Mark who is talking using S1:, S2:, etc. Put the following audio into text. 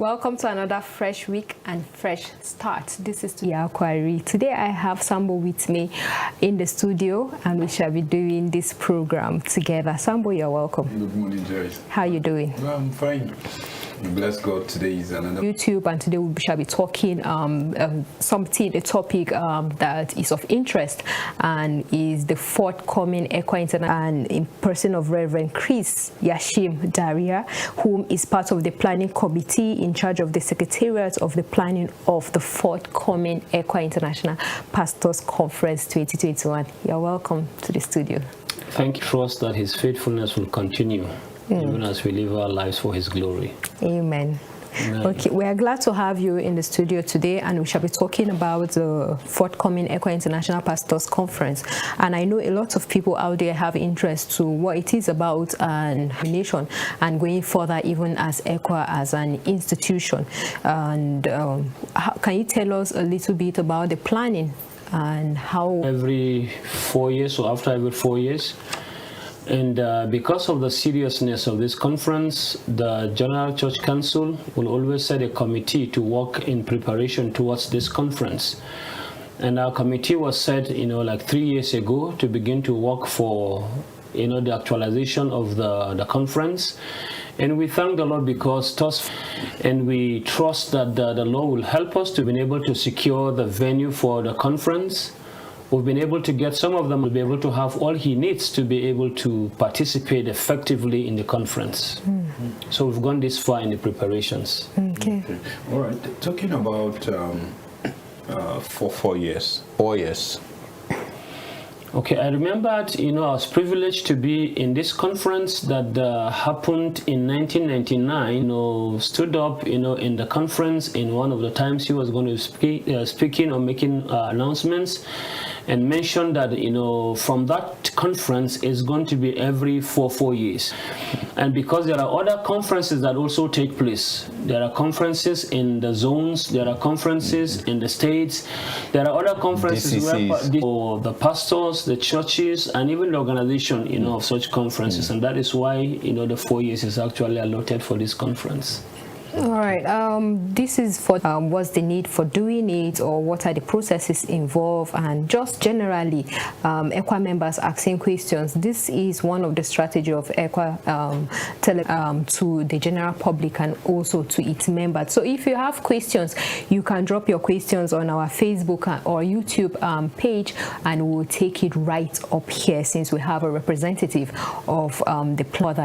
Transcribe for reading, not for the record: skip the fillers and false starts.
S1: Welcome to another fresh week and fresh start. This is EIPC. Today I have Sambo with me in the studio and we shall be doing this program together. Sambo, you're welcome.
S2: Good morning, Joyce.
S1: How are you doing?
S2: Well, I'm fine. Bless God, today is another
S1: YouTube, and today we shall be talking a topic that is of interest and is the forthcoming ECWA International, and in person of Reverend Chris Yashim Daria, whom is part of the planning committee in charge of the secretariat of the planning of the forthcoming ECWA International Pastors Conference 2021. You're welcome to the studio.
S3: Thank you for us that his faithfulness will continue. Even as we live our lives for his glory.
S1: Amen. Okay, we are glad to have you in the studio today, and we shall be talking about the forthcoming ECWA International Pastors Conference. And I know a lot of people out there have interest to what it is about and nation, and going further even as ECWA as an institution. And can you tell us a little bit about the planning and how
S3: every 4 years or after every 4 years? And because of the seriousness of this conference, the General Church Council will always set a committee to work in preparation towards this conference. And our committee was set, like 3 years ago to begin to work for, the actualization of the conference. And we thank the Lord because and we trust that the Lord will help us to be able to secure the venue for the conference. We've been able to get some of them will be able to have all he needs to be able to participate effectively in the conference. So we've gone this far in the preparations.
S1: Okay.
S2: All right. Talking about for 4 years. 4 years.
S3: Okay, I remembered, I was privileged to be in this conference that happened in 1999. Stood up, in the conference in one of the times he was going to speaking or making announcements, and mentioned that, from that conference is going to be every 4 years. And because there are other conferences that also take place. There are conferences in the zones, there are conferences in the states, there are other conferences where the pastors, the churches, and even the organization, of such conferences. And that is why, the 4 years is actually allotted for this conference.
S1: All right. This is for what's the need for doing it, or what are the processes involved, and just generally ECWA members asking questions. This is one of the strategy of ECWA to the general public and also to its members. So if you have questions, you can drop your questions on our Facebook or YouTube page, and we'll take it right up here, since we have a representative of the plother